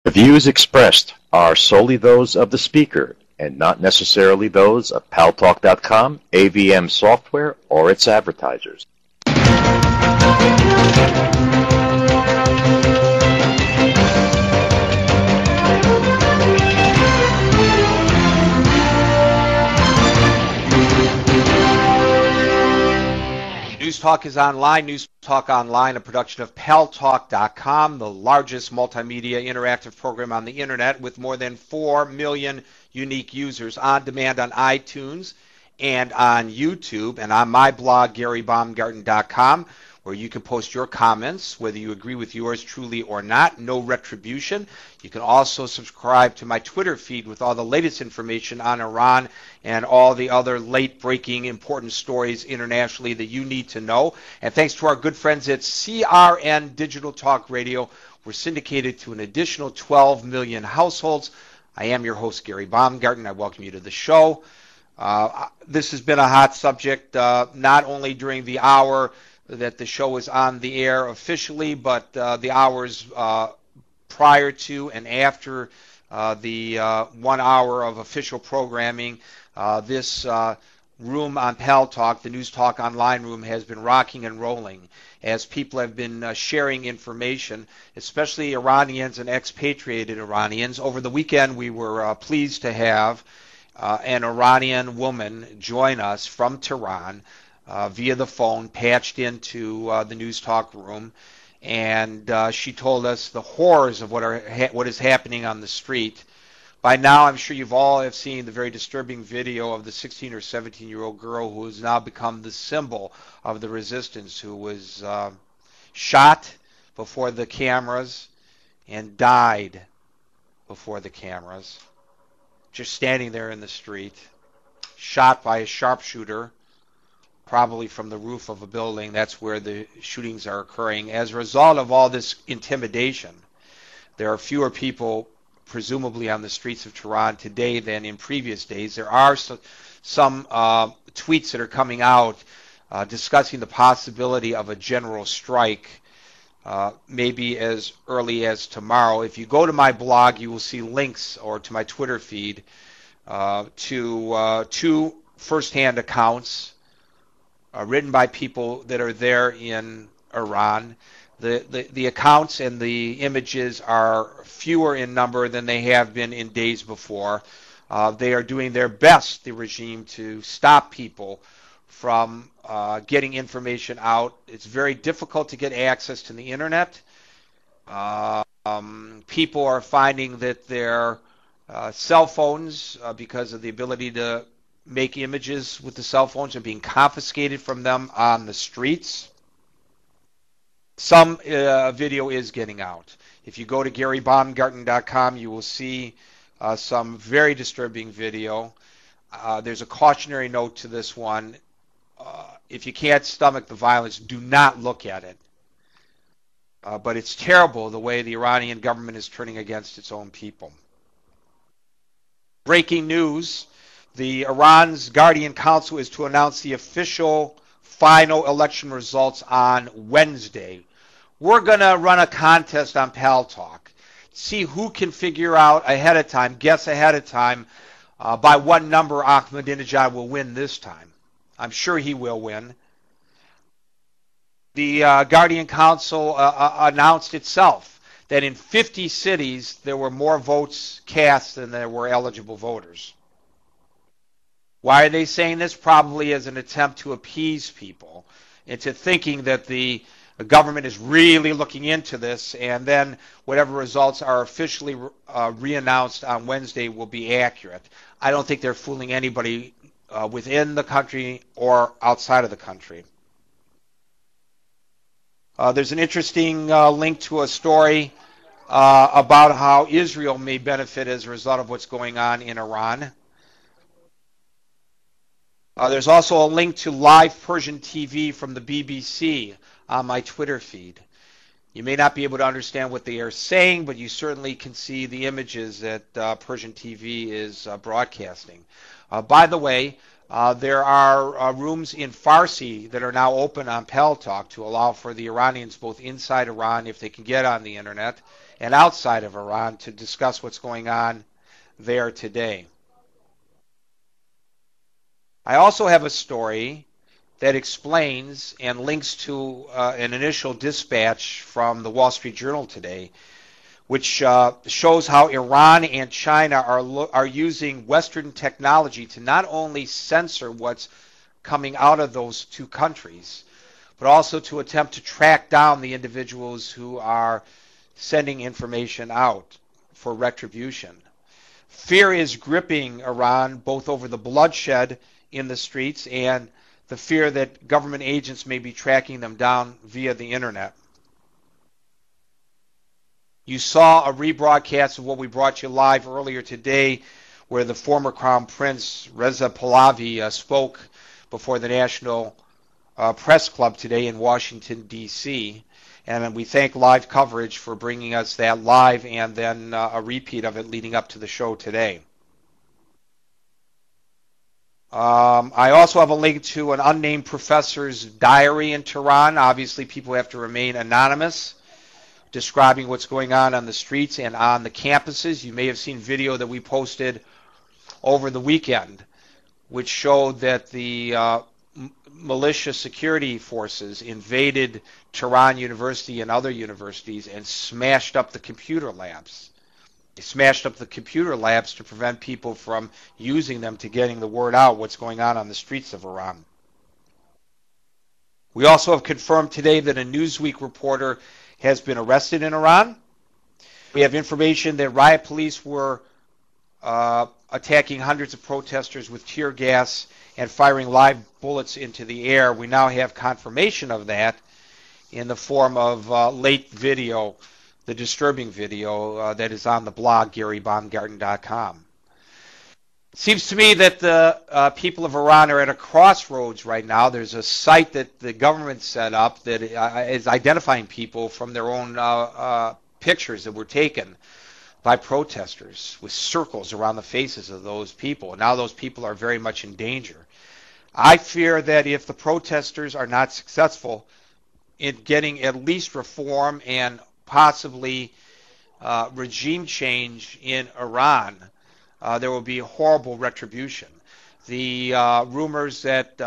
The views expressed are solely those of the speaker and not necessarily those of Paltalk.com, AVM Software, or its advertisers. News Talk is online. News Talk Online, a production of Paltalk.com, the largest multimedia interactive program on the internet with more than 4 million unique users on demand on iTunes and on YouTube and on my blog, GaryBaumgarten.com, where you can post your comments, whether you agree with yours truly or not. No retribution. You can also subscribe to my Twitter feed with all the latest information on Iran and all the other late-breaking important stories internationally that you need to know. And thanks to our good friends at CRN Digital Talk Radio, we're syndicated to an additional 12 million households. I am your host, Gary Baumgarten. I welcome you to the show. This has been a hot subject, not only during the hour that the show is on the air officially, but the hours prior to and after the 1 hour of official programming. This room on Paltalk, the News Talk Online room, has been rocking and rolling as people have been sharing information, especially Iranians and expatriated Iranians. Over the weekend, we were pleased to have an Iranian woman join us from Tehran via the phone, patched into the News Talk room, and she told us the horrors of what is happening on the street. By now, I'm sure you've all have seen the very disturbing video of the 16 or 17-year-old girl who has now become the symbol of the resistance, who was shot before the cameras and died before the cameras, just standing there in the street, shot by a sharpshooter, probably from the roof of a building. That's where the shootings are occurring. As a result of all this intimidation, there are fewer people presumably on the streets of Tehran today than in previous days. There are some tweets that are coming out discussing the possibility of a general strike maybe as early as tomorrow. If you go to my blog, you will see links, or to my Twitter feed, to two first-hand accounts written by people that are there in Iran. The accounts and the images are fewer in number than they have been in days before. They are doing their best, the regime, to stop people from getting information out. It's very difficult to get access to the internet. People are finding that their cell phones, because of the ability to make images with the cell phones, are being confiscated from them on the streets. Some video is getting out. If you go to GaryBaumgarten.com, you will see some very disturbing video. There's a cautionary note to this one. If you can't stomach the violence, do not look at it. But it's terrible the way the Iranian government is turning against its own people. Breaking news: the Iran's Guardian Council is to announce the official final election results on Wednesday. We're going to run a contest on Paltalk, see who can figure out ahead of time, guess ahead of time, by what number Ahmadinejad will win this time. I'm sure he will win. The Guardian Council announced itself that in 50 cities there were more votes cast than there were eligible voters. Why are they saying this? Probably as an attempt to appease people into thinking that the government is really looking into this, and then whatever results are officially re-announced on Wednesday will be accurate. I don't think they're fooling anybody within the country or outside of the country. There's an interesting link to a story about how Israel may benefit as a result of what's going on in Iran. There's also a link to live Persian TV from the BBC on my Twitter feed. You may not be able to understand what they are saying, but you certainly can see the images that Persian TV is broadcasting. By the way, there are rooms in Farsi that are now open on Paltalk to allow for the Iranians both inside Iran, if they can get on the internet, and outside of Iran to discuss what's going on there today. I also have a story that explains and links to an initial dispatch from the Wall Street Journal today, which shows how Iran and China are using Western technology to not only censor what's coming out of those two countries, but also to attempt to track down the individuals who are sending information out for retribution. Fear is gripping Iran both over the bloodshed in the streets and the fear that government agents may be tracking them down via the internet. You saw a rebroadcast of what we brought you live earlier today, where the former Crown Prince Reza Pahlavi spoke before the National Press Club today in Washington, D.C., and we thank Live Coverage for bringing us that live and then a repeat of it leading up to the show today. I also have a link to an unnamed professor's diary in Tehran. Obviously, people have to remain anonymous, describing what's going on the streets and on the campuses. You may have seen video that we posted over the weekend, which showed that the militia security forces invaded Tehran University and other universities and smashed up the computer labs. They smashed up the computer labs to prevent people from using them to getting the word out what's going on the streets of Iran. We also have confirmed today that a Newsweek reporter has been arrested in Iran. We have information that riot police were attacking hundreds of protesters with tear gas and firing live bullets into the air. We now have confirmation of that in the form of late video, the disturbing video that is on the blog, GaryBaumgarten.com. It seems to me that the people of Iran are at a crossroads right now. There's a site that the government set up that is identifying people from their own pictures that were taken by protesters with circles around the faces of those people. And now those people are very much in danger. I fear that if the protesters are not successful in getting at least reform and possibly regime change in Iran, there will be horrible retribution. The rumors that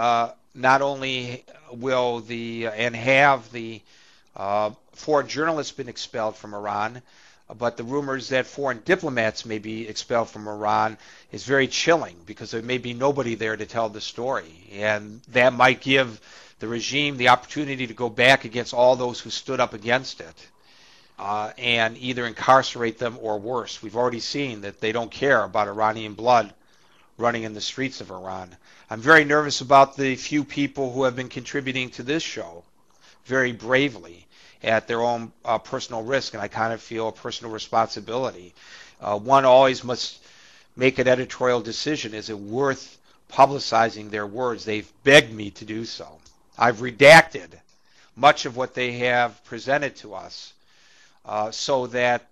not only will and have the foreign journalists been expelled from Iran, but the rumors that foreign diplomats may be expelled from Iran is very chilling, because there may be nobody there to tell the story. And that might give the regime the opportunity to go back against all those who stood up against it and either incarcerate them or worse. We've already seen that they don't care about Iranian blood running in the streets of Iran. I'm very nervous about the few people who have been contributing to this show very bravely at their own personal risk, and I kind of feel a personal responsibility. One always must make an editorial decision. Is it worth publicizing their words? They've begged me to do so. I've redacted much of what they have presented to us so that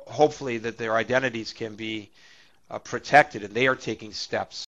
hopefully that their identities can be protected, and they are taking steps